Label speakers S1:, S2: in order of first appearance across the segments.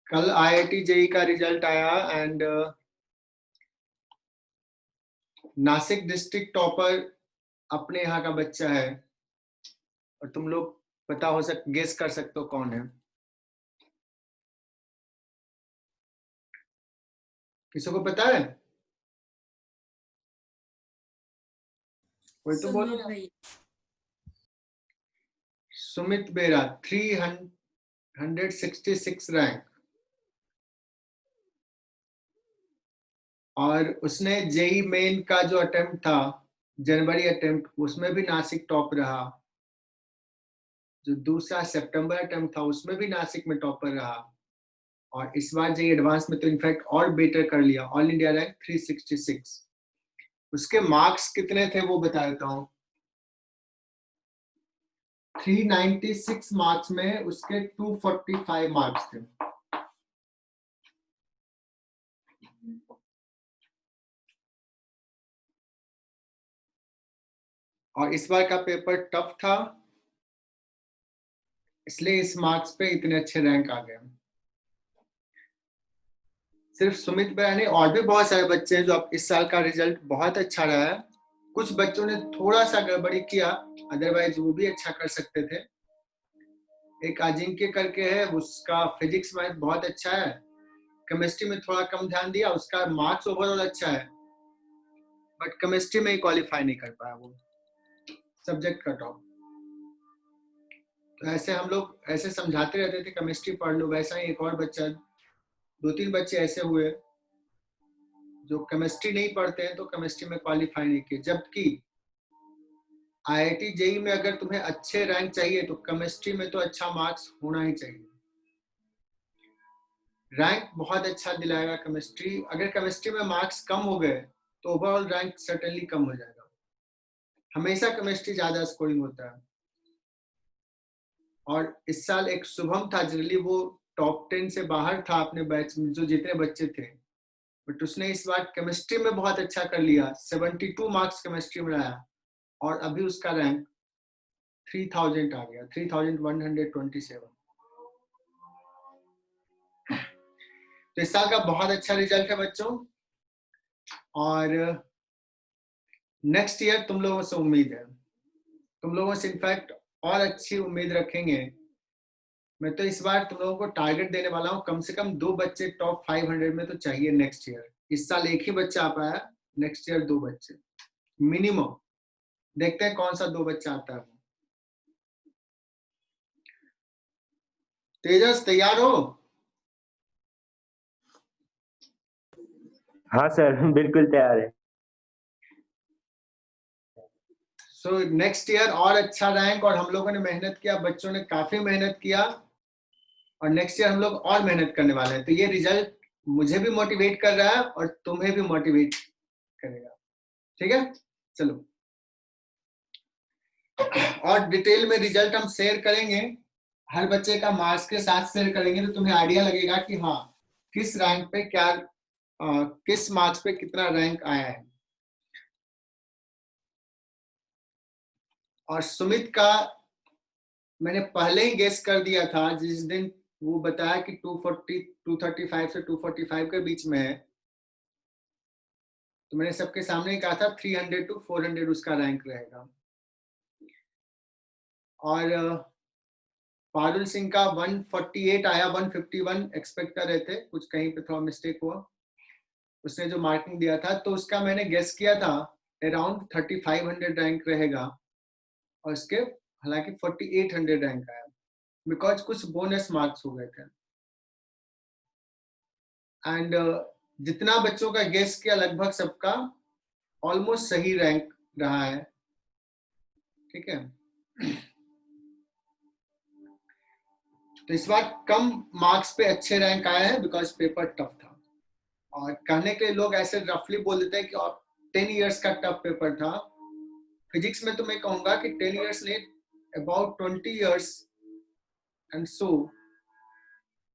S1: कल IIT JEE का result आया एंड नासिक डिस्ट्रिक्ट टॉपर अपने यहाँ का बच्चा है और तुम लोग गेस कर सकते हो कौन है। किसी को पता है? कोई तो बोलो। सुमित बेरा 366 रैंक, और उसने जेई मेन का जो अटेम्प्ट था, जनवरी अटेम्प्ट, उसमें भी नासिक टॉप रहा। जो दूसरा सितंबर अटेम्प्ट था उसमें भी नासिक में टॉपर रहा, और इस बार जेई एडवांस में तो इनफैक्ट और बेटर कर लिया, ऑल इंडिया रैंक 366। उसके मार्क्स कितने थे वो बता देता हूँ। 396 मार्क्स में उसके 245 मार्क्स थे। और इस बार का पेपर टफ था, इसलिए इस मार्क्स पे इतने अच्छे रैंक आ गए। सिर्फ सुमित बेरा नहीं, और भी बहुत सारे बच्चे हैं जो अब इस साल का रिजल्ट बहुत अच्छा रहा है। कुछ बच्चों ने थोड़ा सा गड़बड़ी किया, अदरवाइज वो भी अच्छा कर सकते थे। एक अजिंक्य करके है, उसका फिजिक्स मैथ बहुत अच्छा है, केमिस्ट्री में थोड़ा कम ध्यान दिया, उसका मार्क्स ओवरऑल अच्छा है, बट केमिस्ट्री में ही क्वालिफाई नहीं कर पाया वो, सब्जेक्ट कट ऑफ। तो ऐसे हम लोग ऐसे समझाते रहते थे केमिस्ट्री पढ़ लो, वैसा ही एक और बच्चा, 2-3 बच्चे ऐसे हुए जो केमिस्ट्री नहीं पढ़ते हैं तो केमिस्ट्री में क्वालिफाई नहीं किए। जबकि IIT जेई में अगर तुम्हें अच्छे रैंक चाहिए तो केमिस्ट्री में तो अच्छा मार्क्स होना ही चाहिए। रैंक बहुत अच्छा दिलाएगा केमिस्ट्री। अगर केमिस्ट्री में मार्क्स कम हो गए तो ओवरऑल रैंक सर्टेनली कम हो जाएगा। हमेशा केमिस्ट्री ज्यादा स्कोरिंग होता है। और इस साल एक शुभम था, जनरली वो टॉप 10 से बाहर था अपने बैच में जो जितने बच्चे थे, बट उसने इस बार केमिस्ट्री में बहुत अच्छा कर लिया, 72 मार्क्स केमिस्ट्री में लाया, और अभी उसका रैंक 3000 आ गया, 3127। तो इस साल का बहुत अच्छा रिजल्ट है बच्चों, और नेक्स्ट ईयर तुम लोगों से उम्मीद है, तुम लोगों से इनफैक्ट और अच्छी उम्मीद रखेंगे। मैं तो इस बार तुम लोगों को टारगेट देने वाला हूँ, कम से कम 2 बच्चे टॉप 500 में तो चाहिए नेक्स्ट ईयर। इस साल एक ही बच्चा आ पाया, नेक्स्ट ईयर 2 बच्चे मिनिमम। देखते हैं कौन सा 2 बच्चा आता है। तेजस तैयार हो?
S2: हाँ सर, बिल्कुल तैयार है।
S1: सो नेक्स्ट ईयर और अच्छा रैंक, और हम लोगों ने मेहनत किया, बच्चों ने काफी मेहनत किया, और नेक्स्ट ईयर हम लोग और मेहनत करने वाले हैं। तो ये रिजल्ट मुझे भी मोटिवेट कर रहा है और तुम्हें भी मोटिवेट करेगा। ठीक है, चलो। और डिटेल में रिजल्ट हम शेयर करेंगे, हर बच्चे का मार्क्स के साथ शेयर करेंगे, तो तुम्हें आइडिया लगेगा कि हाँ किस रैंक पे क्या, किस मार्क्स पे कितना रैंक आया है। और सुमित का मैंने पहले ही गेस कर दिया था, जिस दिन वो बताया कि 235 से 245 के बीच में है, तो मैंने सबके सामने कहा था 300 to 400 उसका रैंक रहेगा। और पारुल सिंह का 148 आया, 151 एक्सपेक्ट कर रहे थे, कुछ कहीं पे थोड़ा मिस्टेक हुआ, उसने जो मार्किंग दिया था, तो उसका मैंने गेस किया था अराउंड 3500 रैंक रहेगा, और इसके हालांकि 4800 रैंक आया, बिकॉज कुछ बोनस मार्क्स हो गए थे। एंड जितना बच्चों का गेस किया लगभग सबका ऑलमोस्ट सही रैंक रहा है। ठीक है, तो इस बार कम मार्क्स पे अच्छे रैंक आया है बिकॉज पेपर टफ था। और कहने के लिए लोग ऐसे रफली बोल देते हैं कि और 10 इयर्स का टफ पेपर था। फिजिक्स में तो मैं कहूंगा कि 10 इयर्स नहीं, अबाउट 20 इयर्स एंड सो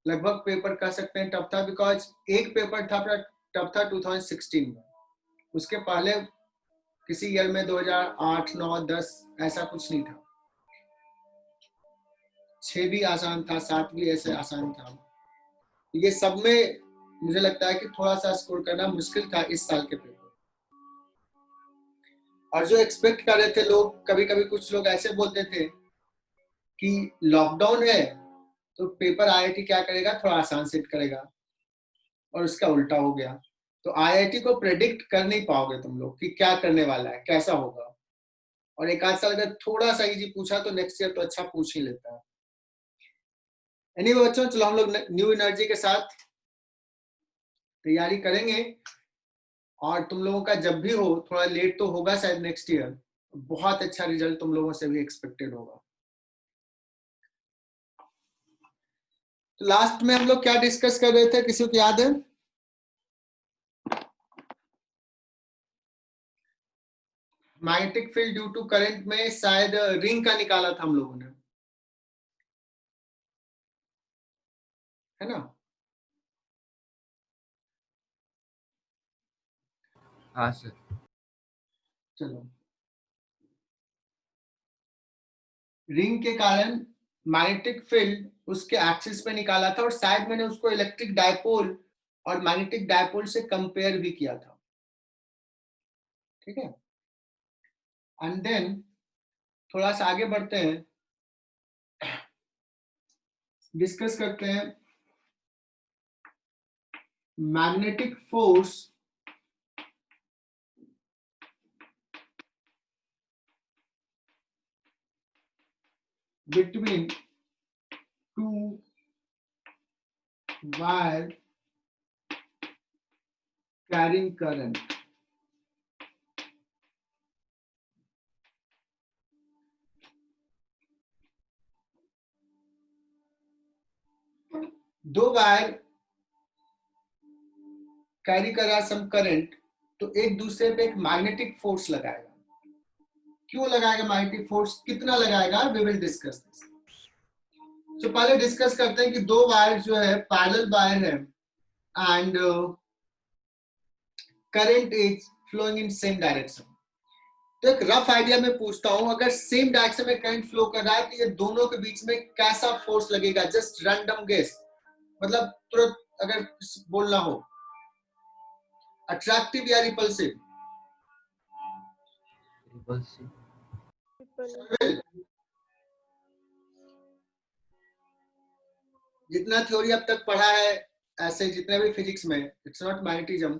S1: लगभग पेपर कह सकते हैं टफ था, बिकॉज एक पेपर था टफ था 2016 में, उसके पहले किसी ईयर में 2008, 9, 10 ऐसा कुछ नहीं था। 6 भी आसान था, 7 भी ऐसे आसान था। ये सब में मुझे लगता है कि थोड़ा सा स्कोर करना मुश्किल था इस साल के पेपर। और जो एक्सपेक्ट कर रहे थे लोग, कभी कभी कुछ लोग ऐसे बोलते थे कि लॉकडाउन है तो पेपर आईआईटी क्या करेगा, थोड़ा आसान सेट करेगा, और उसका उल्टा हो गया। तो आईआईटी को प्रेडिक्ट कर नहीं पाओगे तुम लोग कि क्या करने वाला है, कैसा होगा। और एक आध साल अगर थोड़ा सा इजी पूछा तो नेक्स्ट ईयर तो अच्छा पूछ ही लेता है। एनीवे बच्चों, चलो हम लोग न्यू एनर्जी के साथ तैयारी करेंगे। और तुम लोगों का जब भी हो, थोड़ा लेट तो होगा शायद नेक्स्ट ईयर, बहुत अच्छा रिजल्ट तुम लोगों से भी एक्सपेक्टेड होगा। तो लास्ट में हम लोग क्या डिस्कस कर रहे थे, किसी को याद है? Magnetic field due to current में शायद रिंग का निकाला था हम लोगों ने, है ना?
S3: हाँ सर।
S1: चलो, रिंग के कारण मैग्नेटिक फील्ड उसके एक्सिस पे निकाला था, और शायद मैंने उसको इलेक्ट्रिक डायपोल और मैग्नेटिक डायपोल से कंपेयर भी किया था। ठीक है, एंड देन थोड़ा सा आगे बढ़ते हैं, डिस्कस करते हैं magnetic force between two wire carrying current. दो वायर कैरी कर रहा सम करंट, तो एक दूसरे पे एक मैग्नेटिक फोर्स लगाएगा। क्यों लगाएगा मैग्नेटिक फोर्स, कितना लगाएगा, वी विल डिस्कस दिस। तो पहले डिस्कस करते हैं कि दो वायर जो है पैरेलल वायर है, and current is flowing in same direction. तो एक रफ आइडिया में पूछता हूं, अगर सेम डायरेक्शन में करंट फ्लो कर रहा है तो ये दोनों के बीच में कैसा फोर्स लगेगा? जस्ट रैंडम गेस, मतलब तुरंत अगर बोलना हो, अट्रैक्टिव या रिपल्सिव? जितना थ्योरी अब तक पढ़ा है, ऐसे जितने भी फिजिक्स में, it's not magnetism,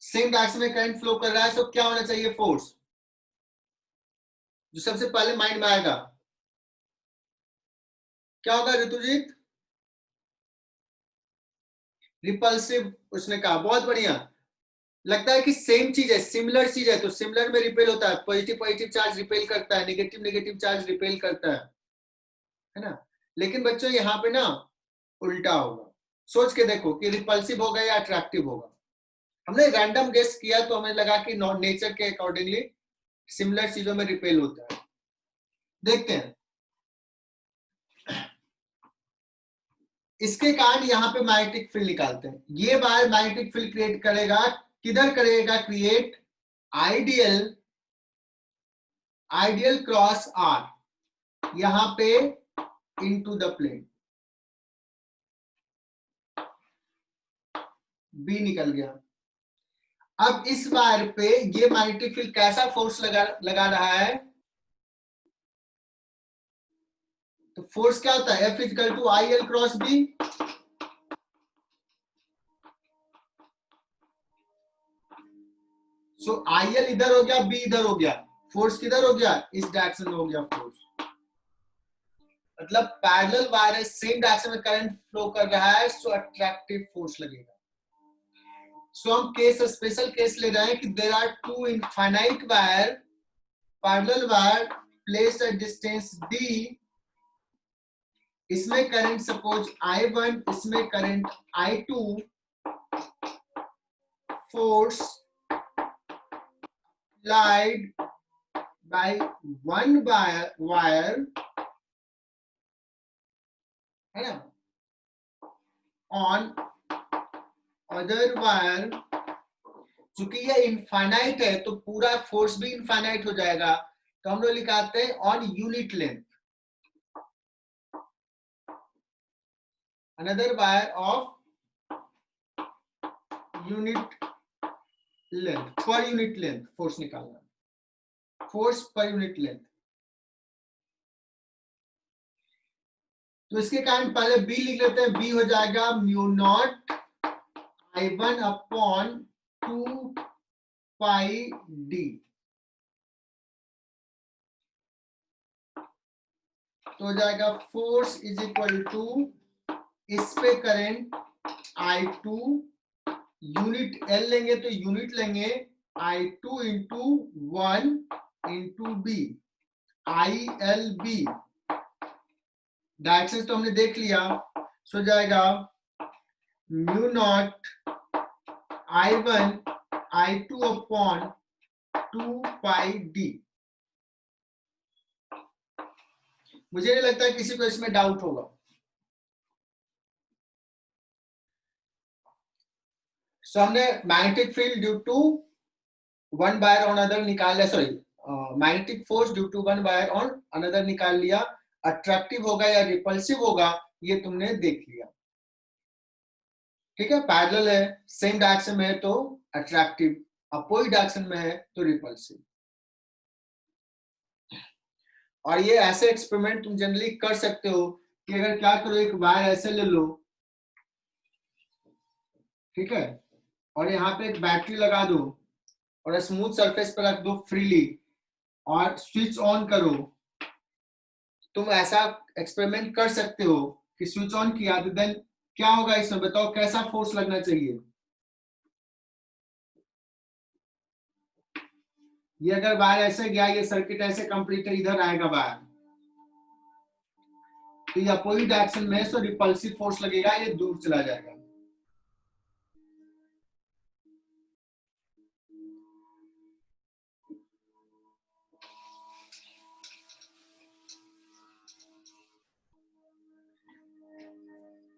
S1: same direction में करंट फ्लो कर रहा है, तो क्या होना चाहिए फोर्स? जो सबसे पहले माइंड में आएगा क्या होगा ऋतुजीत? रिपल्सिव उसने कहा, बहुत बढ़िया। लगता है कि सेम चीज है, सिमिलर चीज है, तो सिमिलर में रिपेल होता है, पॉजिटिव पॉजिटिव चार्ज रिपेल करता है, नेगेटिव नेगेटिव चार्ज रिपेल करता है ना? लेकिन बच्चों यहाँ पे ना उल्टा होगा। सोच के देखो कि रिपल्सिव होगा या अट्रैक्टिव होगा। हमने रैंडम गेस किया तो हमें लगा कि नेचर के अकॉर्डिंगली सिमिलर चीजों में रिपेल होता है। देखते हैं, इसके कारण यहाँ पे मैग्नेटिक फील्ड निकालते हैं। ये वायर मैग्नेटिक फील्ड क्रिएट करेगा, किधर करेगा क्रिएट? आइडियल क्रॉस आर, यहां पे इनटू द प्लेन। बी निकल गया। अब इस वायर पे ये मैग्नेटिक फील्ड कैसा फोर्स लगा रहा है? तो फोर्स क्या होता है? F equal to I L cross B. So I L इधर हो गया, बी इधर हो गया, फोर्स किधर हो गया? इस डायरेक्शन में हो गया फोर्स। मतलब पैरेलल वायर है, सेम डायरेक्शन में करंट फ्लो कर रहा है, सो अट्रैक्टिव फोर्स लगेगा। सो हम केस स्पेशल केस ले रहे हैं कि there are two infinite wire, parallel wire placed at distance d, इसमें करंट सपोज I1, इसमें current I2, force applied by one wire है ना, on other wire। चूंकि ये इनफाइनाइट है तो पूरा फोर्स भी इनफाइनाइट हो जाएगा, तो हम लोग लिखाते हैं on unit length, another wire of unit length, per unit length force निकालना, फोर्स पर यूनिट लेंथ। तो इसके कारण पहले बी लिख लेते हैं, बी हो जाएगा mu naught I1 upon 2 pi D. तो हो जाएगा फोर्स इज इक्वल टू, इस पे करंट I2, यूनिट L लेंगे तो यूनिट लेंगे I2 into 1 into B, ILB। Direction तो हमने देख लिया, सो जाएगा mu naught I1 I2 upon 2 pi D. मुझे नहीं लगता है किसी को इसमें डाउट होगा। सो हमने magnetic field due to one wire on other निकाल लिया, sorry magnetic force due to one wire on another निकाल लिया। अट्रैक्टिव होगा या रिपल्सिव होगा ये तुमने देख लिया, ठीक है। पैरेलल है, सेम डायरेक्शन में है तो अट्रैक्टिव, अपोजिट डायरेक्शन में है तो रिपल्सिव। और ये ऐसे एक्सपेरिमेंट तुम जनरली कर सकते हो कि अगर क्या करो, एक वायर ऐसे ले लो, ठीक है, और यहाँ पे एक बैटरी लगा दो और स्मूथ सरफेस पर रख दो फ्रीली और स्विच ऑन करो। तुम ऐसा एक्सपेरिमेंट कर सकते हो कि स्विच ऑन किया तो देन क्या होगा इसमें, बताओ कैसा फोर्स लगना चाहिए। ये अगर वायर ऐसे गया, ये सर्किट ऐसे कंप्लीट है, इधर आएगा वायर, तो ये अपोजिट डायरेक्शन में, सो रिपल्सिव फोर्स लगेगा, ये दूर चला जाएगा।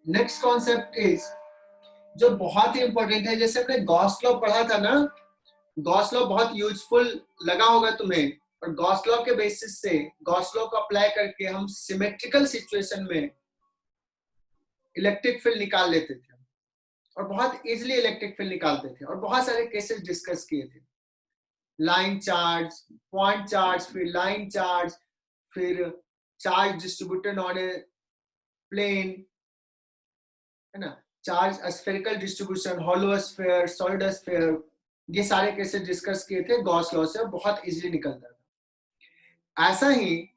S1: नेक्स्ट कॉन्सेप्ट इज, जो बहुत ही इंपॉर्टेंट है, जैसे हमने गॉस लॉ पढ़ा था ना, गॉस लॉ बहुत यूजफुल लगा होगा तुम्हें। और गॉस लॉ के बेसिस से, गॉस लॉ को अप्लाई करके हम सिमेट्रिकल सिचुएशन में इलेक्ट्रिक फील्ड निकाल लेते थे और बहुत इजीली इलेक्ट्रिक फील्ड निकालते थे और बहुत सारे केसेस डिस्कस किए थे। लाइन चार्ज, पॉइंट चार्ज, फिर लाइन चार्ज, फिर charge distributed on a plane, है ना, charge spherical distribution, hollow sphere, solid sphere, ये सारे केसेस डिस्कस किए थे गॉस लॉ से, बहुत इजीली निकलता था। ऐसा ही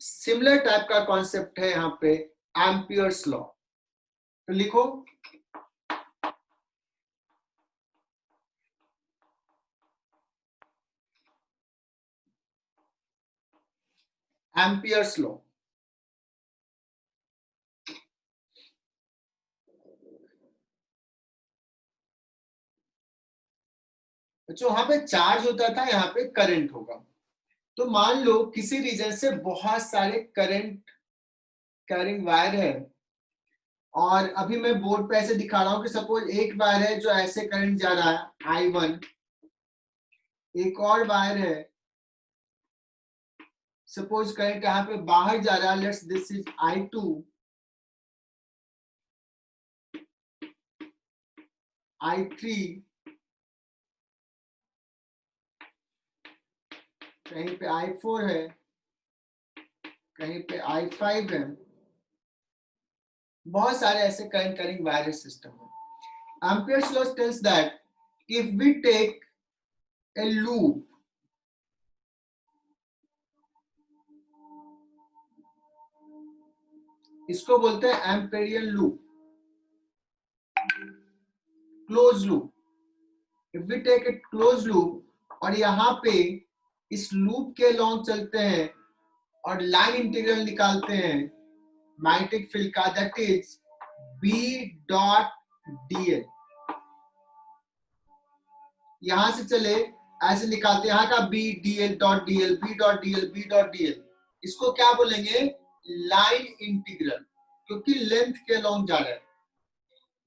S1: सिमिलर टाइप का कॉन्सेप्ट है यहाँ पे एम्पियर्स लॉ। तो लिखो एम्पियर्स लॉ। जो वहां पे चार्ज होता था, यहाँ पे करंट होगा। तो मान लो किसी रीजन से बहुत सारे करंट कैरिंग वायर है, और अभी मैं बोर्ड पे ऐसे दिखा रहा हूं कि सपोज एक वायर है जो ऐसे करंट जा रहा है I1, एक और वायर है, सपोज करंट यहाँ पे बाहर जा रहा है, let's this is I2, I3, कहीं पे I4 है, कहीं पे I5 है, बहुत सारे ऐसे करंट कैरिंग वायर सिस्टम है। Ampere's law tells that if we take a loop, इसको बोलते हैं Amperian loop, close loop. If we take a close loop और यहाँ पे इस लूप के लॉन्ग चलते हैं और लाइन इंटीग्रल निकालते हैं मैग्नेटिक फील्ड का, that is B dot dl। यहां से चले ऐसे निकालते हैं, यहाँ का B dl dot dl, B dot dl, B dot dl, इसको क्या बोलेंगे, लाइन इंटीग्रल, क्योंकि लेंथ के लॉन्ग जा रहा है।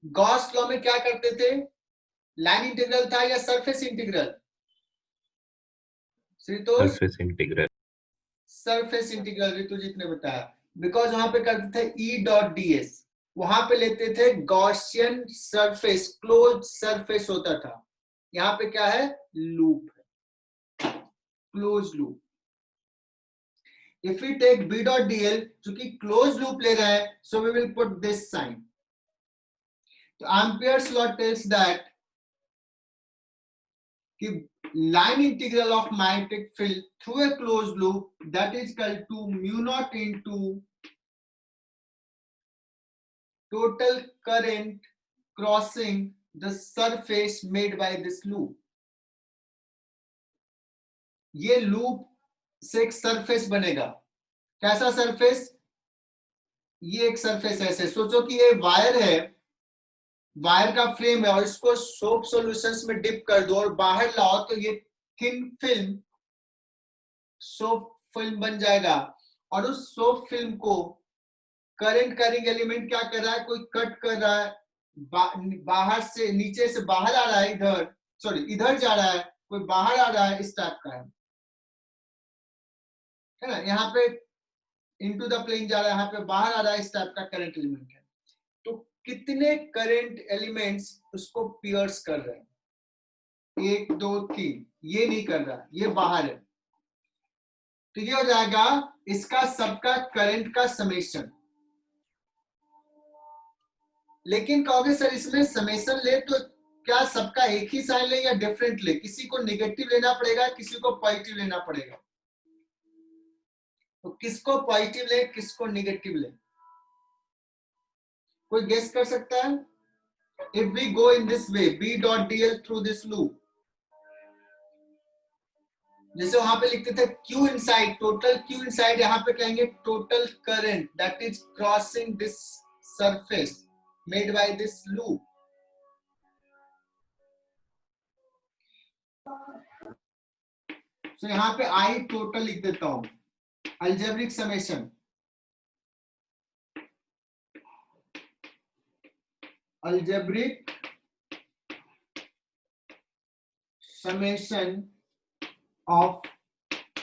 S1: गॉस लॉ में क्या करते थे, लाइन इंटीग्रल था या surface integral,
S2: surface integral.
S1: Surface integral Ritujit ने बताया, बिकॉज वहां पे करते थे E डॉट ds, वहां पे लेते थे गॉसियन सरफेस, क्लोज सरफेस होता था। यहाँ पे क्या है, लूप है, close loop. If we take B dot dl, चूंकि क्लोज लूप ले रहे हैं, so we will put this sign. तो एम्पियर्स लॉ टेल्स दैट कि line integral of magnetic field through a closed loop, that is equal to mu naught into total current crossing the surface made by this loop. ये loop से एक surface बनेगा। कैसा surface, ये एक surface ऐसे सोचो कि ये वायर है, वायर का फ्रेम है, और इसको सोप सॉल्यूशंस में डिप कर दो और बाहर लाओ तो ये थिन फिल्म सोप फिल्म बन जाएगा। और उस सोप फिल्म को करंट कैरिंग एलिमेंट क्या कर रहा है, कोई कट कर रहा है, बाहर से, नीचे से बाहर आ रहा है, इधर सॉरी इधर जा रहा है, कोई बाहर आ रहा है, इस टाइप का है ना। यहाँ पे इनटू द प्लेन जा रहा है, यहाँ पे बाहर आ रहा है, इस टाइप का करंट एलिमेंट है। तो कितने करंट एलिमेंट्स उसको पियर्स कर रहे हैं, 1 2 3, ये नहीं कर रहा, ये बाहर है। तो ये हो जाएगा इसका सबका करंट का समेशन। लेकिन कहोगे सर इसमें समेशन ले तो क्या सबका एक ही साइन ले या डिफरेंट ले, किसी को नेगेटिव लेना पड़ेगा, किसी को पॉजिटिव लेना पड़ेगा। तो किसको पॉजिटिव ले, किसको नेगेटिव ले, कोई गेस कर सकता है? If we go in this way, B dot dl through this loop, जैसे वहां पे लिखते थे Q inside, total Q inside, यहाँ पे कहेंगे total current that is crossing this surface made by this loop. तो यहाँ पे I टोटल लिख देता हूं, algebraic summation, algebraic summation of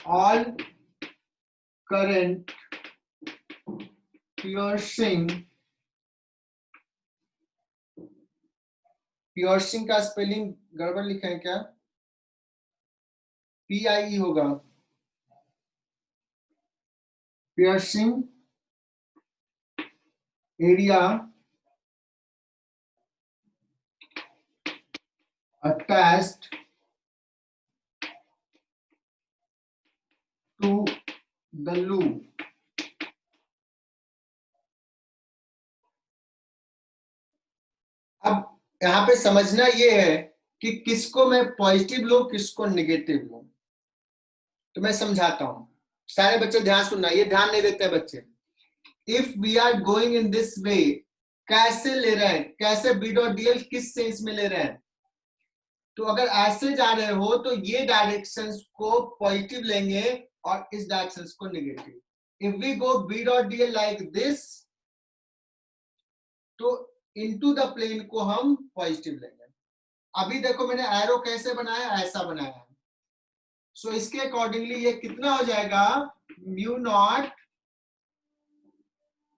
S1: all current piercing, piercing का स्पेलिंग गड़बड़ लिखा है क्या, PIE होगा, piercing area attached to the loop। अब यहाँ पे समझना ये है कि किसको मैं पॉजिटिव लूं, किसको नेगेटिव लूं। तो मैं समझाता हूं, सारे बच्चे ध्यान सुनना, ये ध्यान नहीं देते हैं बच्चे। If we are going in this way, कैसे ले रहे हैं, कैसे बी डॉट डीएल किस सेंस में ले रहे हैं, तो अगर ऐसे जा रहे हो तो ये डायरेक्शंस को पॉजिटिव लेंगे और इस डायरेक्शंस को negative. If we go B dot dl like this, तो इनटू द प्लेन को हम पॉजिटिव लेंगे। अभी देखो मैंने एरो कैसे बनाया, ऐसा बनाया है। सो इसके अकॉर्डिंगली ये कितना हो जाएगा, म्यू नॉट,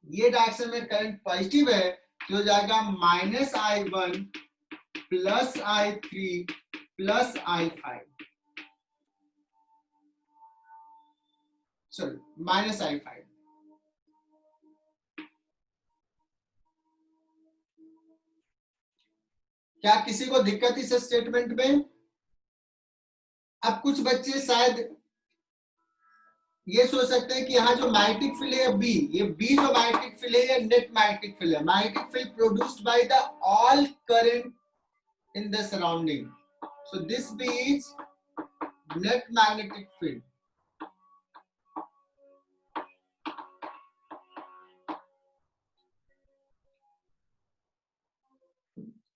S1: ये डायरेक्शन में करंट पॉजिटिव है तो हो जाएगा -I1 plus I3 plus I5, sorry -I5। क्या किसी को दिक्कत इस स्टेटमेंट में? अब कुछ बच्चे शायद ये सोच सकते हैं कि यहाँ जो मैग्नेटिक फील्ड है बी, ये बी जो मैग्नेटिक फील्ड है ये नेट मैग्नेटिक फील्ड है। Magnetic field produced by the all current in the surrounding, so this B is net magnetic field.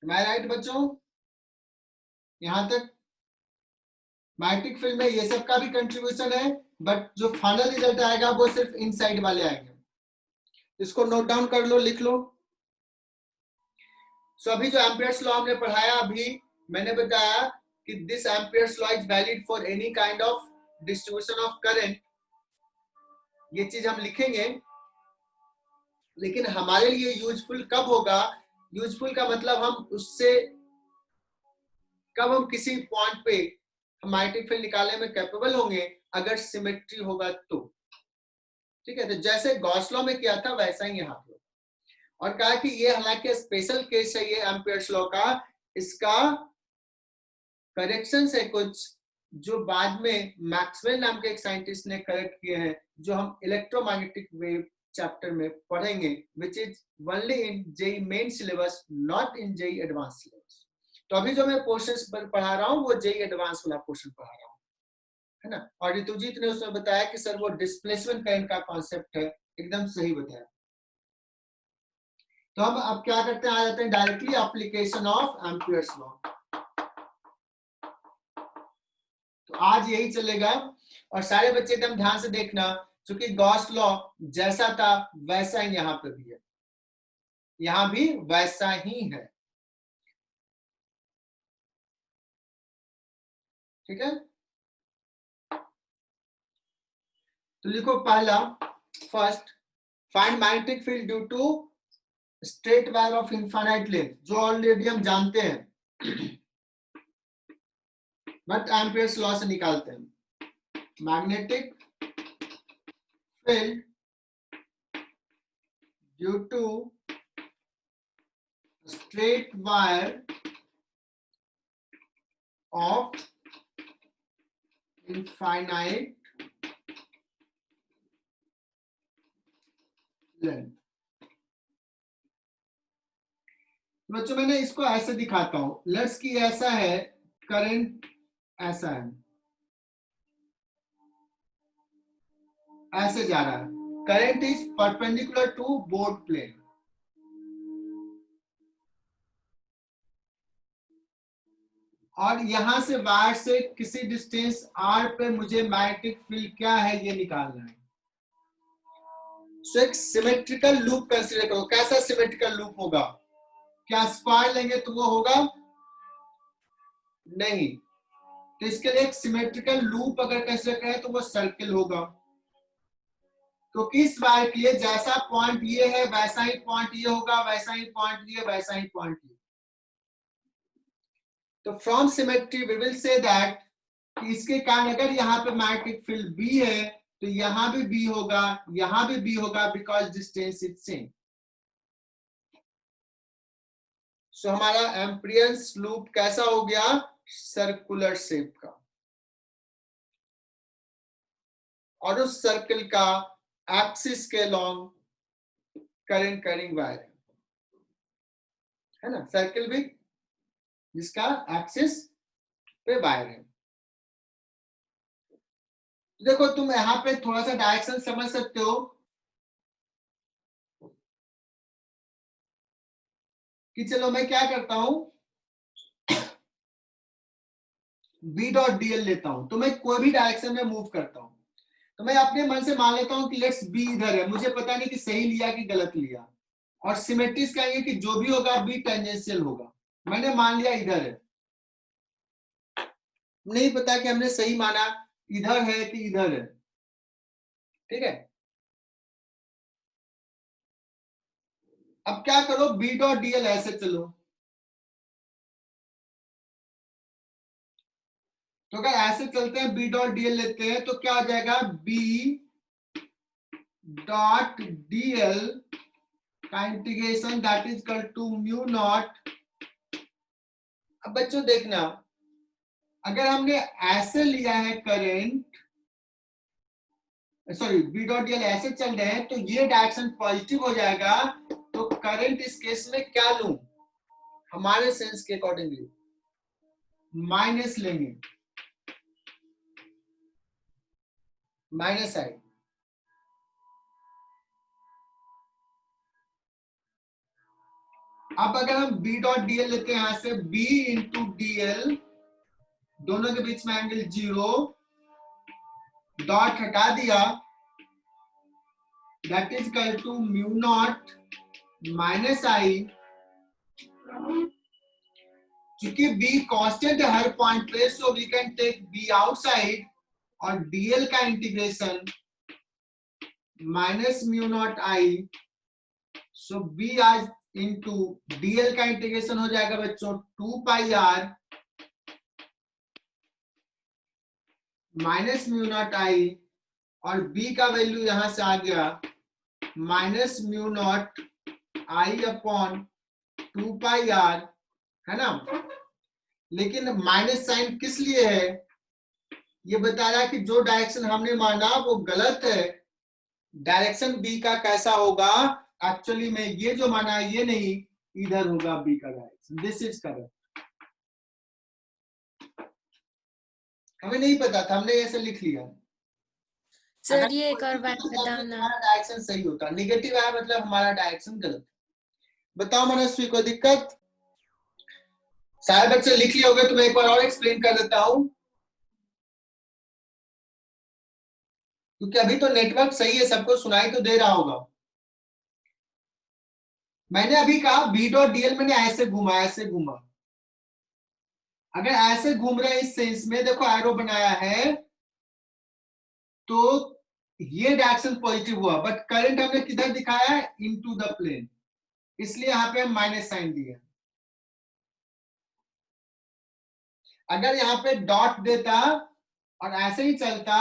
S1: Am I right बच्चों? यहां तक मैग्नेटिक फील्ड में ये सब का भी कंट्रीब्यूशन है, बट जो फाइनल रिजल्ट आएगा वो सिर्फ इनसाइड वाले आएंगे। इसको नोट डाउन कर लो, लिख लो। सो अभी जो एम्पियर्स लॉ हमने पढ़ाया, अभी मैंने बताया कि this Ampere's law is valid for any kind of distribution of current. ये चीज हम लिखेंगे। लेकिन हमारे लिए यूजफुल कब होगा? यूजफुल का मतलब हम उससे कब हम किसी पॉइंट पे मैग्नेटिक फील्ड निकालने में कैपेबल होंगे, अगर सिमेट्री होगा तो। ठीक है, तो जैसे गॉस लॉ में किया था वैसा ही यहाँ पे, और कहा कि ये हालांकि स्पेशल केस है ये एम्पियर्स लॉ का, इसका करेक्शन है कुछ जो बाद में मैक्सवेल नाम के एक साइंटिस्ट ने करेक्ट किए हैं, जो हम इलेक्ट्रोमैग्नेटिक वेव चैप्टर में पढ़ेंगे, which is only in JEE Main syllabus, not in JEE advance syllabus. तो अभी जो मैं पोर्शंस पढ़ा रहा हूँ वो जेई एडवांस वाला पोर्शन पढ़ा रहा हूँ, है ना। और ऋतुजीत ने उसमें बताया कि सर वो डिस्प्लेसमेंट करंट का कॉन्सेप्ट है, एकदम सही बताया। तो हम अब क्या करते हैं, आ जाते हैं directly application of Ampere's law. तो आज यही चलेगा, और सारे बच्चे एकदम ध्यान से देखना, क्योंकि गॉस लॉ जैसा था वैसा ही यहाँ पे भी है, यहाँ भी वैसा ही है। ठीक है, तो लिखो पहला, first, find magnetic field due to straight wire of infinite length, जो ऑलरेडी हम जानते हैं, बट एम्पियर्स लॉ से निकालते हैं। Magnetic field due to straight wire of infinite length। बच्चों मैंने इसको ऐसे दिखाता हूं, लेट्स की ऐसा है, करंट ऐसा है, ऐसे जा रहा है, current is perpendicular to board plane, और यहां से वायर से किसी डिस्टेंस r पे मुझे मैग्नेटिक फील्ड क्या है ये निकालना है। सो एक सिमेट्रिकल लूप कंसीडर करो। कैसा सिमेट्रिकल लूप होगा? क्या स्क्वायर लेंगे तो वो होगा? नहीं। तो इसके लिए एक सिमेट्रिकल लूप अगर कंसीडर करें तो वो सर्किल होगा। तो किस वायर के लिए जैसा पॉइंट ये है वैसा ही पॉइंट ये होगा, वैसा ही पॉइंट ये, वैसा ही पॉइंट ये। तो from symmetry we will say that इसके कारण अगर यहाँ पे मैग्नेटिक फील्ड B है तो यहाँ भी B होगा, यहाँ भी B होगा, बिकॉज डिस्टेंस इज सेम। सो हमारा एम्पियर्स लूप कैसा हो गया? सर्कुलर शेप का, और उस सर्कल का एक्सिस के लॉन्ग करंट कैरिंग वायर है ना, सर्कल भी जिसका एक्सिस पे वायर है। देखो तुम यहाँ पे थोड़ा सा डायरेक्शन समझ सकते हो कि चलो मैं क्या करता हूं, बी डॉट डीएल लेता हूं, तो मैं कोई भी डायरेक्शन में मूव करता हूं, तो मैं अपने मन से मान लेता हूं कि लेट्स बी इधर है, मुझे पता नहीं कि सही लिया कि गलत लिया, और सिमेट्रिस कहेंगे कि जो भी होगा बी टेंजेंशियल होगा। मैंने मान लिया इधर है, नहीं पता कि हमने सही माना इधर है कि इधर है। ठीक है, अब क्या करो, बी डॉट डीएल ऐसे चलो, तो अगर ऐसे चलते हैं बी डॉट डीएल लेते हैं तो क्या हो जाएगा, बी डॉट डीएल का integration that is equal to mu naught. अब बच्चों देखना, अगर हमने ऐसे लिया है current, sorry B dot dl ऐसे चल रहे हैं तो ये डायरेक्शन पॉजिटिव हो जाएगा, तो करंट इस केस में क्या लूं, हमारे सेंस के अकॉर्डिंगली माइनस लेंगे, माइनस आई। अब अगर हम बी डॉट डीएल लेते हैं यहां से, बी इंटू डीएल, दोनों के बीच में एंगल 0, डॉट हटा दिया, that is equal to mu naught minus I. क्योंकि बी कांस्टेंट है हर पॉइंट पे, so we can take B outside, और डीएल का integration minus mu naught I so B आज इंटू डीएल का इंटीग्रेशन हो जाएगा बच्चों 2 pi R minus mu naught I, और बी का वैल्यू यहां से आ गया minus mu naught I upon 2 pi R, है ना। लेकिन माइनस साइन किस लिए है, ये बता रहा है कि जो डायरेक्शन हमने माना वो गलत है, डायरेक्शन बी का कैसा होगा, एक्चुअली में ये जो माना है ये नहीं, इधर होगा बी का डायरेक्शन, दिस इज करेक्ट। हमें नहीं पता था, हमने ऐसे लिख लिया।
S3: सर ये एक और बात बताओ ना,
S1: हमारा डायरेक्शन सही होता, निगेटिव आया मतलब हमारा डायरेक्शन गलत। बताओ मनस्वी को दिक्कत, सारे बच्चे लिख लिए होंगे तो मैं एक बार और एक्सप्लेन कर देता हूं, क्योंकि अभी तो नेटवर्क सही है, सबको सुनाई तो दे रहा होगा। मैंने अभी कहा बी डॉट डीएल मैंने ऐसे घुमा, ऐसे घुमा। अगर ऐसे घूम रहे हैं इस सेंस में, देखो एरो बनाया है, तो ये डायरेक्शन पॉजिटिव हुआ, बट करंट हमने किधर दिखाया है, इनटू द प्लेन, इसलिए यहां पे हम माइनस साइन दिए। अगर यहाँ पे डॉट देता और ऐसे ही चलता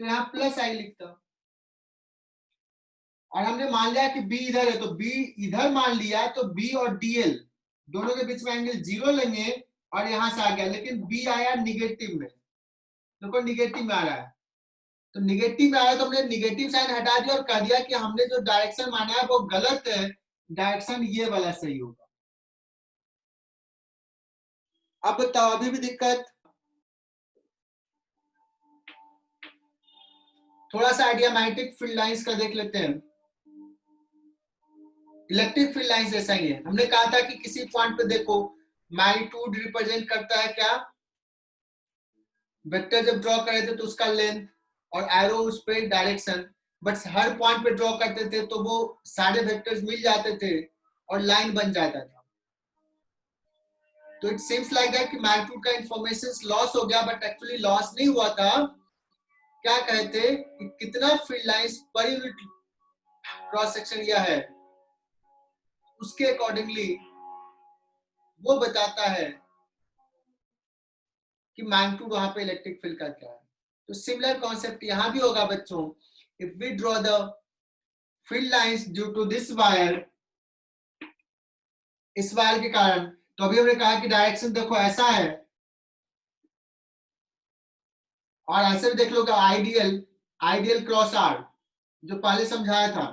S1: तो यहाँ प्लस आई लिखता, और हमने मान लिया कि बी इधर है, तो बी इधर मान लिया, तो बी और डीएल दोनों के बीच में एंगल 0 लेंगे, और यहां से आ गया, लेकिन बी आया निगेटिव में, देखो निगेटिव में आ रहा है, तो निगेटिव में आया तो हमने निगेटिव साइन हटा दिया और कह दिया कि हमने जो डायरेक्शन माना है वो गलत है, डायरेक्शन ये वाला सही होगा। अब बताओ अभी भी दिक्कत, थोड़ा सा आइडिया मैग्नेटिक फील्ड लाइंस का देख लेते हैं। इलेक्ट्रिक फील्ड लाइंस ऐसा ही है, हमने कहा था कि किसी पॉइंट पे देखो मैग्नीट्यूड रिप्रेजेंट करता है क्या, वेक्टर जब ड्रॉ कर रहे थे तो उसका लेंथ, और एरो उस पे डायरेक्शन, बट हर पॉइंट पे ड्रॉ करते थे तो वो सारे वेक्टर्स मिल जाते थे और लाइन बन जाता था। तो इट सीम्स लाइक दैट कि मैग्नीट्यूड का इंफॉर्मेशन लॉस हो गया, बट एक्चुअली लॉस नहीं हुआ था। क्या कहते कि कितना field lines per unit cross section area है, उसके अकॉर्डिंगली वो बताता है कि मैग्नीट्यूड वहां पे इलेक्ट्रिक फील्ड का क्या है। तो सिमिलर कॉन्सेप्ट यहां भी होगा बच्चों, if we draw the field lines due to this wire, इस वायर के कारण, तो अभी हमने कहा कि डायरेक्शन देखो ऐसा है, और ऐसे भी देख लो आइडियल, आइडियल क्रॉस आर जो पहले समझाया था,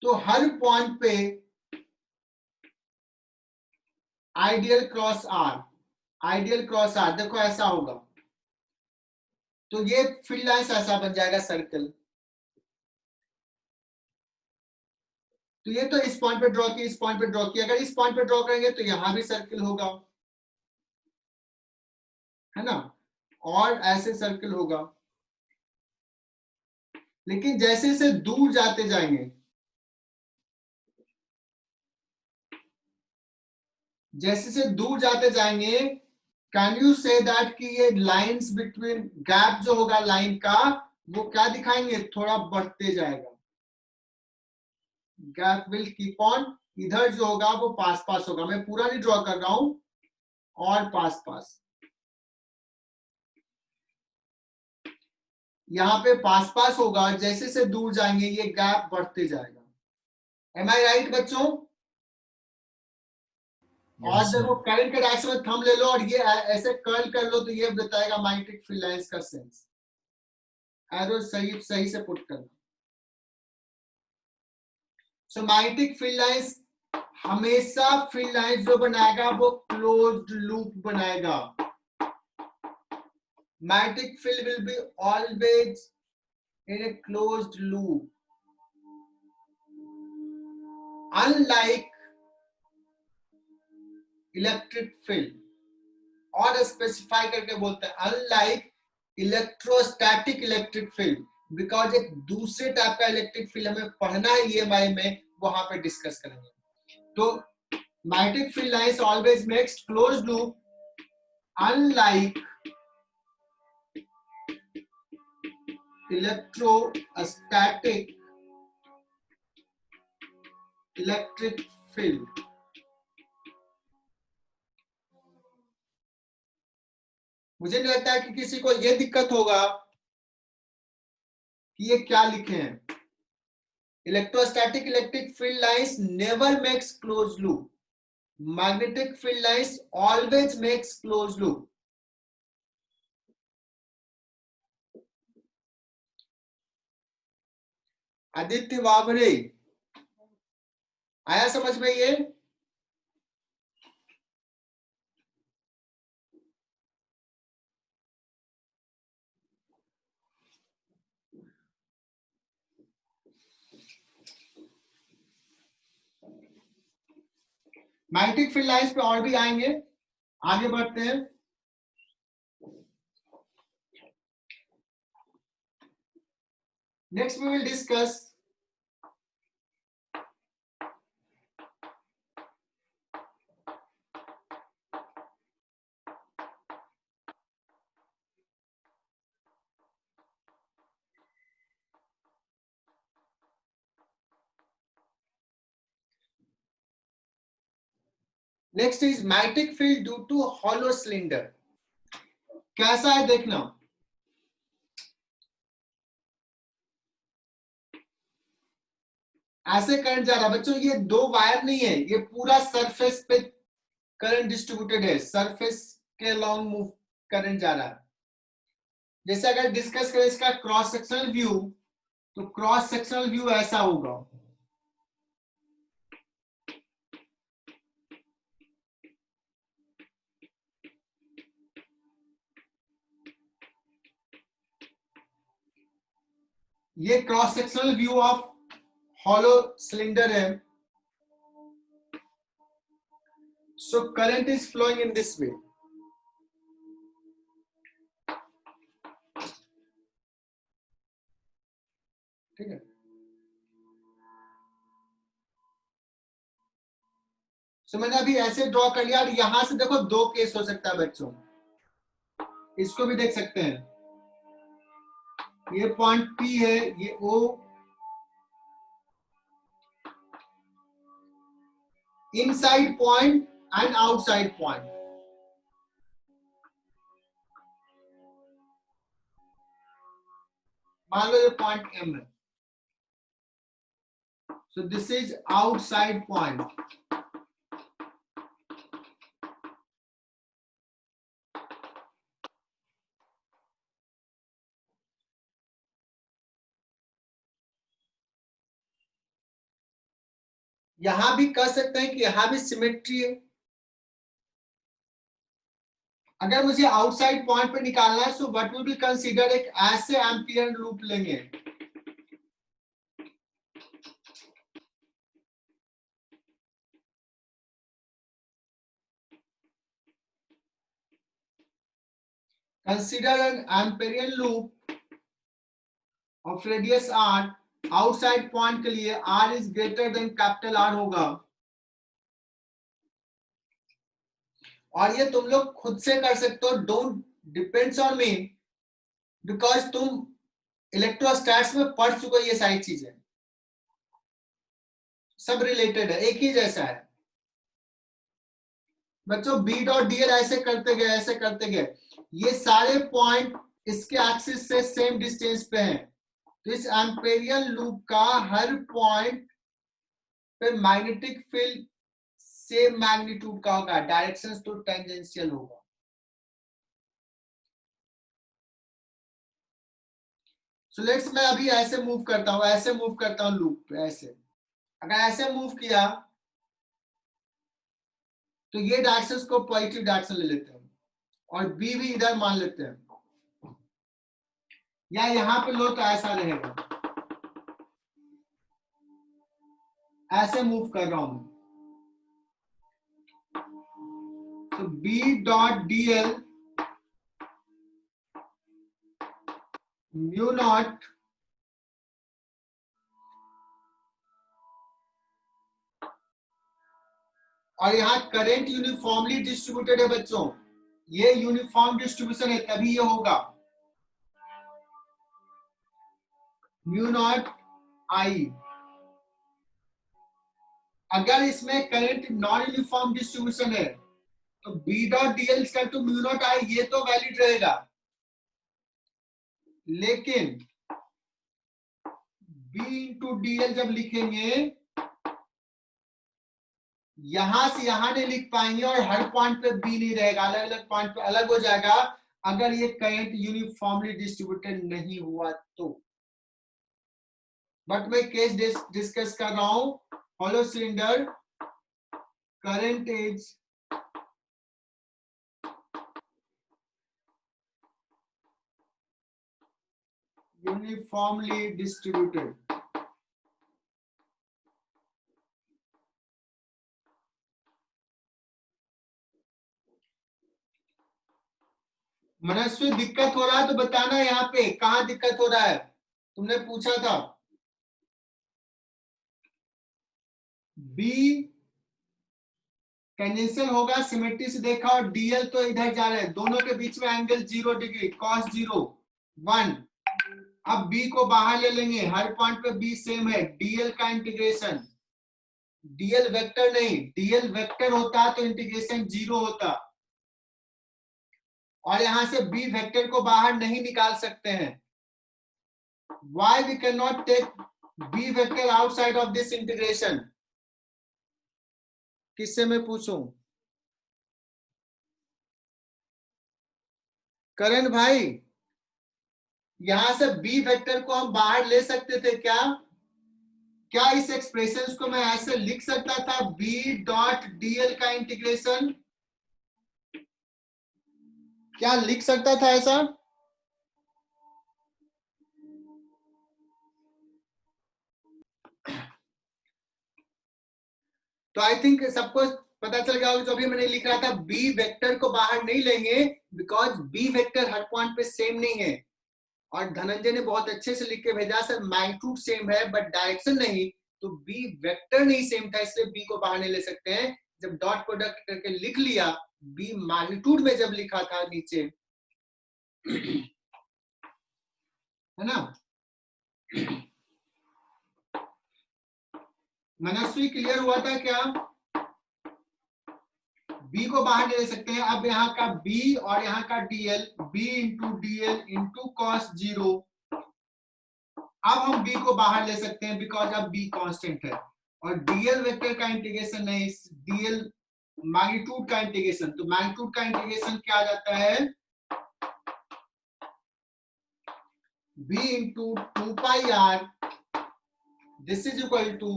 S1: तो हर पॉइंट पे I dl cross r, I dl cross r देखो ऐसा होगा, तो ये फील्ड लाइंस ऐसा बन जाएगा सर्कल। तो ये तो इस पॉइंट पे ड्रॉ किया, इस पॉइंट पे ड्रॉ किया, अगर इस पॉइंट पे ड्रॉ करेंगे तो यहां भी सर्कल होगा, है ना, और ऐसे सर्कल होगा। लेकिन जैसे जैसे दूर जाते जाएंगे, जैसे से दूर जाते जाएंगे, कैन यू से दैट कि ये लाइंस बिटवीन, गैप जो होगा लाइन का, वो क्या दिखाएंगे, थोड़ा बढ़ते जाएगा, गैप विल कीप ऑन, इधर जो होगा वो पास पास होगा, मैं पूरा नहीं ड्रॉ कर रहा हूं, और पास पास, यहाँ पे पास पास होगा, जैसे से दूर जाएंगे ये गैप बढ़ते जाएगा। एम आई राइट बच्चों? और देखो करंट के डायरेक्शन में थंब ले लो और ये ऐसे कर्ल कर लो, तो ये बताएगा मैग्नेटिक फील्ड लाइंस का सेंस। एरो सही सही से पुट करना। सो मैग्नेटिक फील्ड लाइंस हमेशा फील्ड लाइंस जो बनाएगा वो क्लोज्ड लूप बनाएगा। Magnetic field will be always in a closed loop, unlike electric field, और स्पेसिफाई करके बोलते हैं unlike electrostatic electric field, because एक दूसरे टाइप का इलेक्ट्रिक फील्ड हमें पढ़ना है ईएमआई में, वहां पे डिस्कस करेंगे। तो magnetic field lines always makes closed loop unlike electrostatic electric field. मुझे नहीं लगता है कि किसी को यह दिक्कत होगा कि ये क्या लिखे हैं। Electrostatic electric field lines never makes close loop, magnetic field lines always makes close loop. Aditya Wabre, आया समझ में ये? मैग्नेटिक फील्ड लाइंस पे और भी आएंगे, आगे बढ़ते हैं। Next we will discuss next is magnetic field due to hollow cylinder. कैसा है देखना, ऐसे करंट जा रहा है बच्चों, ये दो वायर नहीं है, ये पूरा सरफेस पे करंट डिस्ट्रीब्यूटेड है, सरफेस के अलोंग मूव करंट जा रहा है। जैसे अगर डिस्कस करें इसका क्रॉस सेक्शनल व्यू, तो क्रॉस सेक्शनल व्यू ऐसा होगा। ये cross sectional view of hollow cylinder है। So current is flowing in this way. ठीक है, सो मैंने अभी ऐसे ड्रॉ कर लिया। और यहां से देखो दो केस हो सकता है बच्चों, इसको भी देख सकते हैं। ये पॉइंट P है, ये O, inside point and outside point. मान लो ये पॉइंट M है, so this is outside point. यहां भी कह सकते हैं कि यहां भी सिमेट्री है। अगर मुझे आउटसाइड पॉइंट पे निकालना है, so what will be consider, एक ऐसे एम्पियर लूप लेंगे। Consider an Amperian loop of radius r। Outside point के लिए r is greater than capital R होगा। और ये तुम लोग खुद से कर सकते हो, don't depends on me, because तुम इलेक्ट्रोस्टैट्स में पढ़ चुके हो। ये सारी चीजें सब रिलेटेड है, एक ही जैसा है बच्चों। बी डॉट डी एल ऐसे करते गए, ऐसे करते गए, ये सारे पॉइंट इसके एक्सिस से सेम डिस्टेंस पे हैं। तो इस एम्पेरियन लूप का हर पॉइंट पे मैग्नेटिक फील्ड सेम मैग्नीट्यूड का होगा, डायरेक्शंस तो टेंजेंशियल होगा। सो लेट्स, मैं अभी ऐसे मूव करता हूं, ऐसे मूव करता हूं लूप पे, ऐसे। अगर ऐसे मूव किया तो ये डायरेक्शंस को पॉजिटिव डायरेक्शन ले लेते हैं, और बी भी इधर मान लेते हैं, या यहां पे लो तो ऐसा रहेगा। ऐसे मूव कर रहा हूं, तो B dot D L mu naught और यहां करंट यूनिफॉर्मली डिस्ट्रीब्यूटेड है बच्चों। ये यूनिफॉर्म डिस्ट्रीब्यूशन है, तभी ये होगा। Mu naught I. अगर इसमें करंट नॉन यूनिफॉर्म डिस्ट्रीब्यूशन है तो B dot D L equal to mu naught I, ये तो वैलिड रहेगा। लेकिन बी इंटू डी एल जब लिखेंगे, यहां से यहां नहीं लिख पाएंगे और हर पॉइंट पे बी नहीं रहेगा, अलग अलग पॉइंट पे अलग हो जाएगा अगर ये करंट यूनिफॉर्मली डिस्ट्रीब्यूटेड नहीं हुआ तो। बट मैं केस डिस्कस कर रहा हूं। Hollow cylinder, current is uniformly distributed. Manasvi दिक्कत हो रहा है तो बताना, यहाँ पे कहाँ दिक्कत हो रहा है, तुमने पूछा था। बी टेंजेंशियल होगा, सिमेट्री से देखा, और डीएल तो इधर जा रहे हैं, दोनों के बीच में एंगल 0 डिग्री, cos 0 1। अब बी को बाहर ले लेंगे, हर पॉइंट पे बी सेम है, डीएल का इंटीग्रेशन, डीएल वेक्टर नहीं, डीएल वेक्टर होता तो इंटीग्रेशन 0 होता, और यहां से बी वेक्टर को बाहर नहीं निकाल सकते हैं। Why we cannot take b vector outside of this integration? किससे मैं पूछूं? करण भाई, यहां से b वेक्टर को हम बाहर ले सकते थे क्या? क्या इस एक्सप्रेशन को मैं ऐसे लिख सकता था, b डॉट डीएल का इंटीग्रेशन? क्या लिख सकता था ऐसा? तो आई थिंक सबको पता चल गया होगा, जो भी मैंने लिख रहा था, बी वेक्टर को बाहर नहीं लेंगे बिकॉज बी वेक्टर हर पॉइंट पे सेम नहीं है। और धनंजय ने बहुत अच्छे से लिख के भेजा, सर मैग्नीट्यूड सेम है बट डायरेक्शन नहीं, तो बी वेक्टर नहीं सेम था, इसलिए बी को बाहर नहीं ले सकते हैं। जब डॉट प्रोडक्ट करके लिख लिया, बी मैग्नीट्यूड में जब लिखा था नीचे, है ना। मनस्वी क्लियर हुआ था क्या? बी को बाहर ले सकते हैं। अब यहाँ का बी और यहाँ का dl, B into dl into cos 0, अब हम बी को बाहर ले सकते हैं बिकॉज अब बी कांस्टेंट है, और डीएल वेक्टर का इंटीग्रेशन नहीं, डीएल मैग्नीट्यूड का इंटीग्रेशन। तो मैग्नीट्यूड का इंटीग्रेशन क्या आ जाता है, B into 2 pi r, this is equal to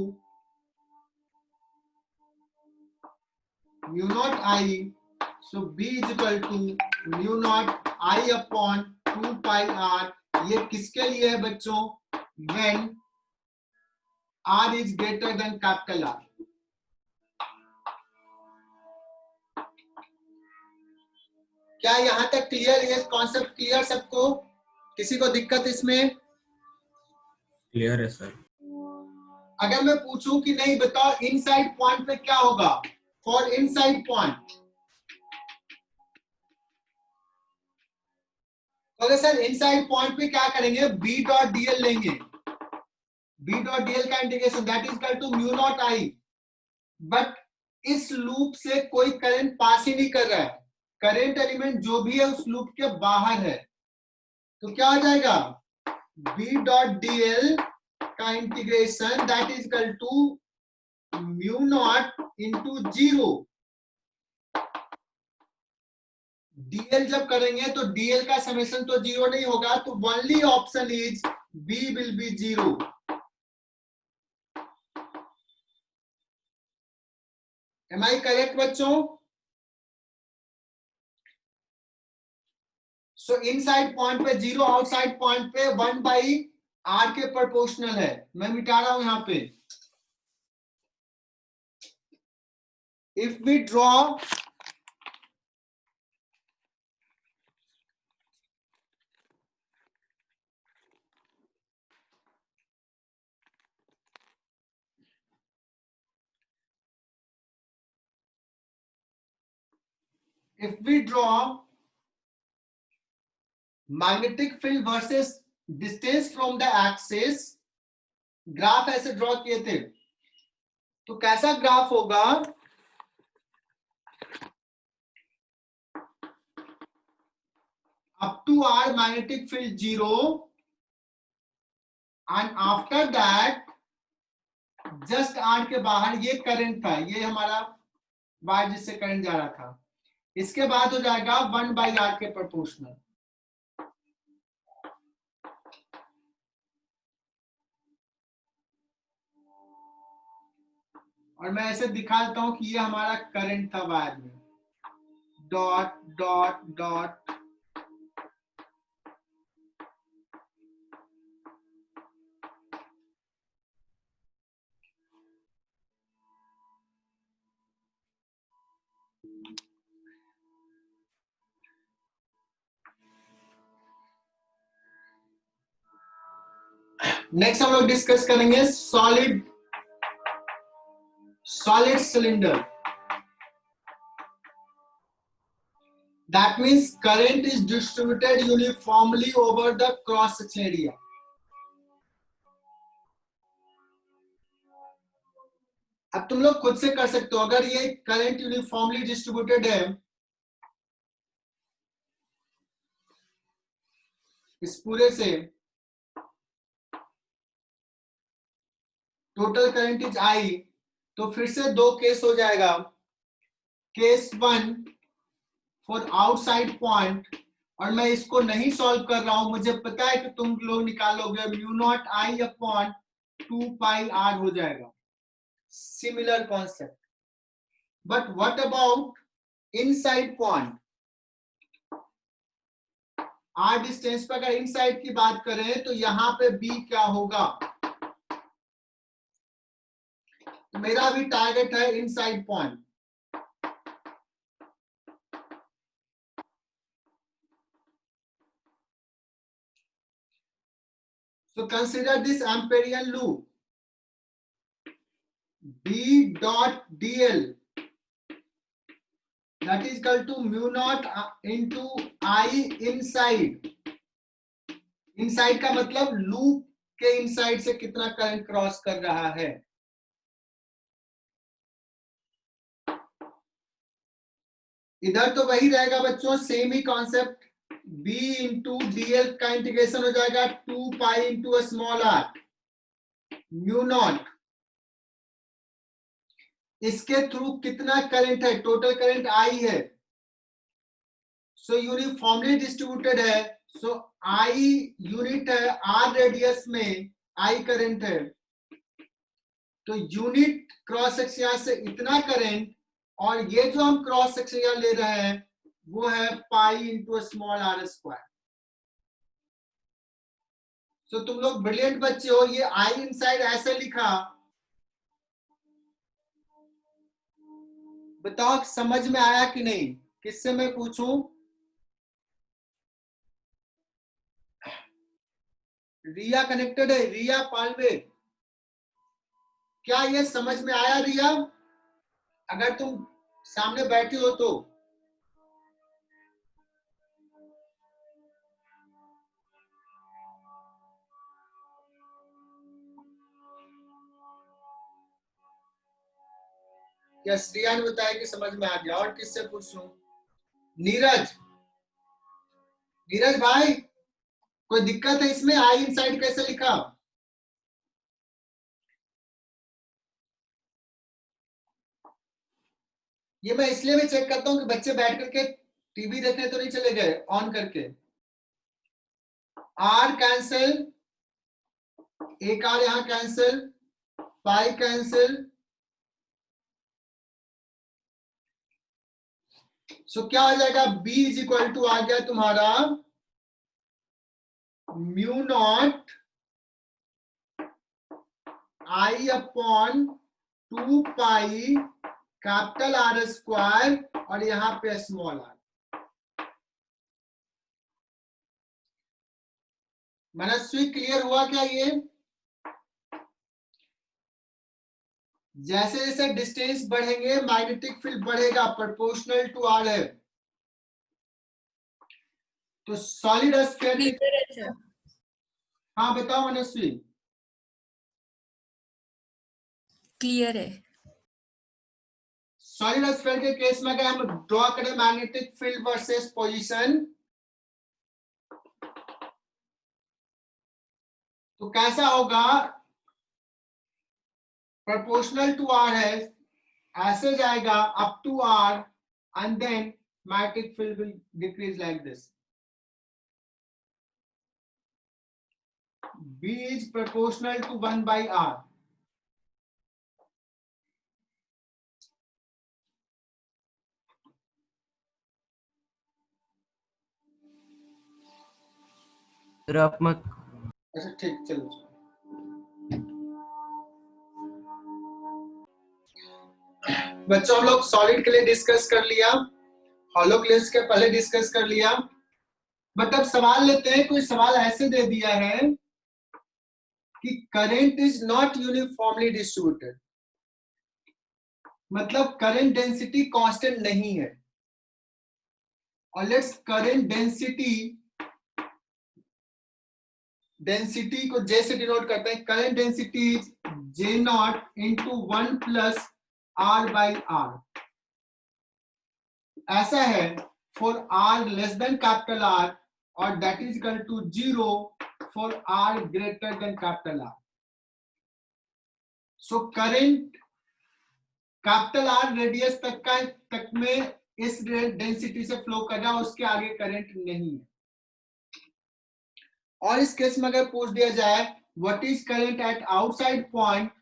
S1: mu naught I. So B is equal to mu naught I upon 2 pi r. ये किसके लिए है बच्चों? When r is greater than capital R। क्या यहां तक क्लियर, ये कॉन्सेप्ट क्लियर सबको? किसी को दिक्कत इसमें?
S4: क्लियर है सर।
S1: अगर मैं पूछूं कि नहीं बताओ इनसाइड पॉइंट पे क्या होगा, फॉर इनसाइड पॉइंट, अगर सर इनसाइड पॉइंट पे क्या करेंगे, बी डॉट डीएल लेंगे, बी डॉट डीएल का integration that is equal to mu naught I. But इस लूप से कोई करंट पास ही नहीं कर रहा है, करंट एलिमेंट जो भी है उस लूप के बाहर है, तो क्या आ जाएगा, बी डॉट डीएल का integration that is equal to mu naught into 0। Dl जब करेंगे तो डीएल का समेशन तो 0 नहीं होगा, तो only option is B will be 0। Am I correct बच्चों? सो इनसाइड पॉइंट पे 0, आउटसाइड पॉइंट पे 1 बाई आर के प्रोपोर्शनल है। मैं मिटा रहा हूं यहां पे। If we draw magnetic field versus distance from the axis, graph ऐसे ड्रॉ किए थे, तो कैसा ग्राफ होगा? Up to r magnetic field 0 and after that just r के बाहर ये करंट था, ये हमारा वायर जिससे करंट जा रहा था, इसके बाद हो जाएगा 1/r के प्रोपोर्शनल। और मैं ऐसे दिखा देता हूं कि ये हमारा करंट था वायर में, डॉट डॉट डॉट, नेक्स्ट हम लोग डिस्कस करेंगे solid cylinder. That means current is distributed uniformly over the cross section area. अब तुम लोग खुद से कर सकते हो, अगर ये करंट यूनिफॉर्मली डिस्ट्रीब्यूटेड है, इस पूरे से टोटल करंट इज आई, तो फिर से दो केस हो जाएगा। केस 1 फॉर आउटसाइड पॉइंट, और मैं इसको नहीं सॉल्व कर रहा हूं, मुझे पता है कि तुम लोग निकालोगे, mu naught I upon 2πr हो जाएगा। Similar concept, but what about inside point? R distance पर अगर इनसाइड की बात करें तो यहां पे बी क्या होगा? तो मेरा भी टारगेट है inside point. So consider this Amperian loop. B dot dl that is equal to mu naught into I inside. Inside का मतलब लूप के इनसाइड से कितना करंट क्रॉस कर रहा है। इधर तो वही रहेगा बच्चों, सेम ही कॉन्सेप्ट, b इंटू dl का इंटीग्रेशन हो जाएगा 2π into small r mu naught, इसके थ्रू कितना करंट है? टोटल करंट आई है, सो यूनिफॉर्मली डिस्ट्रीब्यूटेड है, सो आई यूनिट है, आर रेडियस में आई करंट है, तो यूनिट क्रॉस सेक्शन से इतना करंट, और ये जो हम क्रॉस सेक्शन ले रहे हैं वो है pi into small R square. So तुम लोग ब्रिलियंट बच्चे हो, ये आई इनसाइड ऐसे लिखा, बताओ समझ में आया कि नहीं? किससे मैं पूछूं? रिया कनेक्टेड है, रिया पालवे, क्या ये समझ में आया रिया? अगर तुम सामने बैठी हो तो यस, रिया ने बताया कि समझ में आ गया। और किससे पूछूं? नीरज, नीरज भाई कोई दिक्कत है इसमें? आई इनसाइड कैसे लिखा? ये मैं इसलिए भी चेक करता हूँ कि बच्चे बैठ करके टीवी देखने तो नहीं चले गए ऑन करके। आर कैंसिल, एक आर यहां कैंसिल, पाई कैंसिल, सो क्या हो जाएगा? B इज इक्वल टू आ गया तुम्हारा mu naught I upon 2π capital R square, और यहां पे स्मॉल आर। मनस्वी क्लियर हुआ क्या? ये जैसे जैसे डिस्टेंस बढ़ेंगे मैग्नेटिक फील्ड बढ़ेगा, प्रोपोर्शनल टू आर है। तो सॉलिड स्फीयर हाँ बताओ मनस्वी।
S3: क्लियर है।
S1: सॉलिड स्फीयर के केस में अगर हम ड्रॉ करें मैग्नेटिक फील्ड वर्सेस पोजीशन, तो कैसा होगा? प्रोपोर्शनल टू आर है, ऐसे जाएगा up to r and then magnetic field will decrease like this. B is proportional to 1 by R.
S5: Sir आप मत।
S1: अच्छा ठीक, चलो बच्चों, हम लोग सॉलिड के लिए डिस्कस कर लिया, हॉलो के लिए इसके पहले डिस्कस कर लिया। मतलब सवाल लेते हैं, कोई सवाल ऐसे दे दिया है कि current is not uniformly distributed, मतलब करंट डेंसिटी कांस्टेंट नहीं है। और लेट्स करंट डेंसिटी को जे से डिनोट करते हैं। Current density is J naught into 1 plus R by R. ऐसा है for R less than capital R और that is equal to 0 for R greater than capital R. So current capital R radius तक में इस density से flow कर रहा है, उसके आगे करंट नहीं है। और इस केस में अगर पूछ दिया जाए what is current eight outside point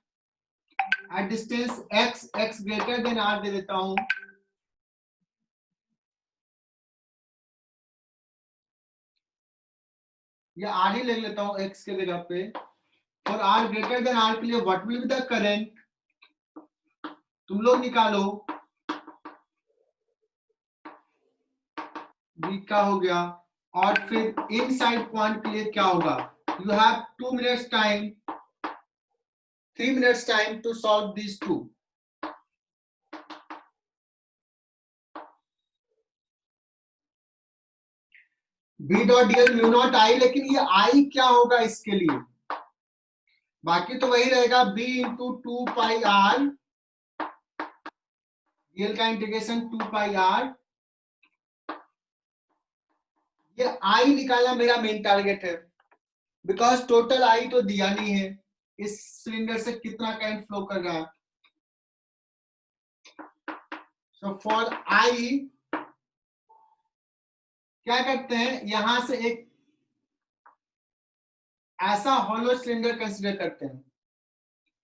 S1: at distance x greater than r, दे देता हूं। या r ही ले लेता हूं x के जगह पे। और r ग्रेटर देन r के लिए what will be the current, तुम लोग निकालो। v का हो गया। और फिर इनसाइड पॉइंट के लिए क्या होगा? You have 2 minutes time, 3 minutes time to solve this too. v dot DL mu naught I, लेकिन ये i क्या होगा इसके लिए? बाकी तो वही रहेगा b into 2 pi r, dl का इंटीग्रेशन 2 पाई आर। ये i निकालना मेरा मेन टारगेट है, बिकॉज टोटल i तो दिया नहीं है, इस सिलेंडर से कितना करंट फ्लो कर रहा है। सो फॉर i क्या करते हैं, यहां से एक ऐसा हॉलो सिलेंडर कंसीडर करते हैं,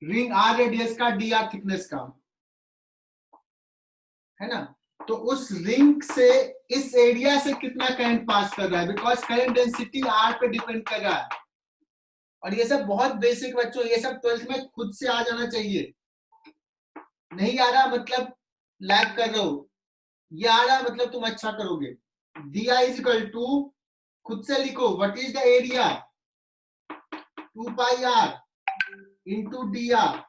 S1: रिंग आर रेडियस का, डी आर थिकनेस का, है ना। तो उस रिंग से इस एरिया से कितना करंट पास कर रहा है, बिकॉज करंट डेंसिटी आर पे डिपेंड कर रहा है। और ये सब बहुत बेसिक बच्चों, ये सब 12th में खुद से आ जाना चाहिए। नहीं आ रहा मतलब लैग कर रहे हो, ये आ रहा मतलब तुम अच्छा करोगे। D I is equal to, खुद से लिखो, what is the area, 2 pi r into D r,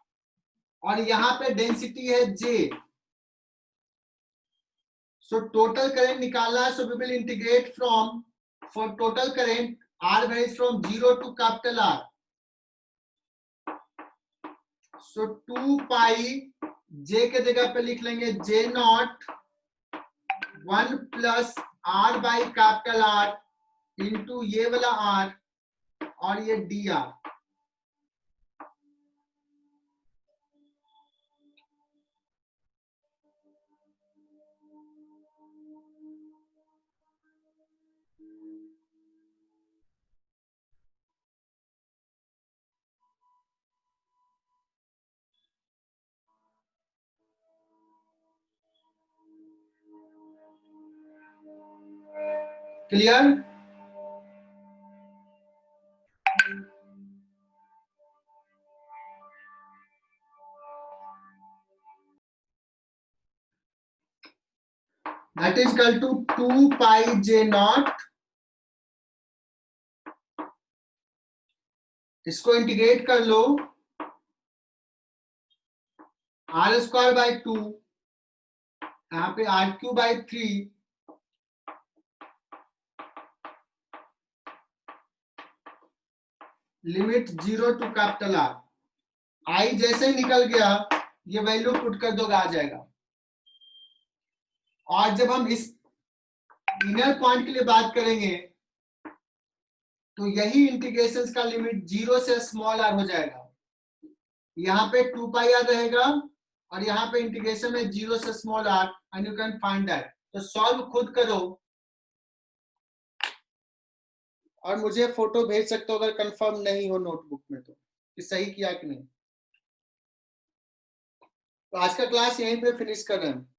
S1: और यहां पे डेंसिटी है जे। सो टोटल करंट निकालना है, so we will integrate from, for total current R varies from 0 to capital R. So 2 pi J के जगह पे लिख लेंगे J naught 1 plus R by capital R into ये वाला आर और ये D R. Clear? That is equal to 2 pi j naught, इसको इंटीग्रेट कर लो, आर स्क्वायर बाई 2, यहाँ पे R cube by 3, limit 0 to capital R. I जैसे ही निकल गया ये वैल्यू पुट कर दोगे आ जाएगा। और जब हम इस इनर पॉइंट के लिए बात करेंगे तो यही इंटीग्रेशन का लिमिट 0 से स्मॉल आर हो जाएगा। यहाँ पे 2 पाई आर रहेगा और यहाँ पे इंटीग्रेशन में 0 से small r and you can find that. तो सॉल्व खुद करो और मुझे फोटो भेज सकते हो अगर कंफर्म नहीं हो नोटबुक में तो कि सही किया कि नहीं। तो आज का क्लास यहीं पे फिनिश कर रहे हैं।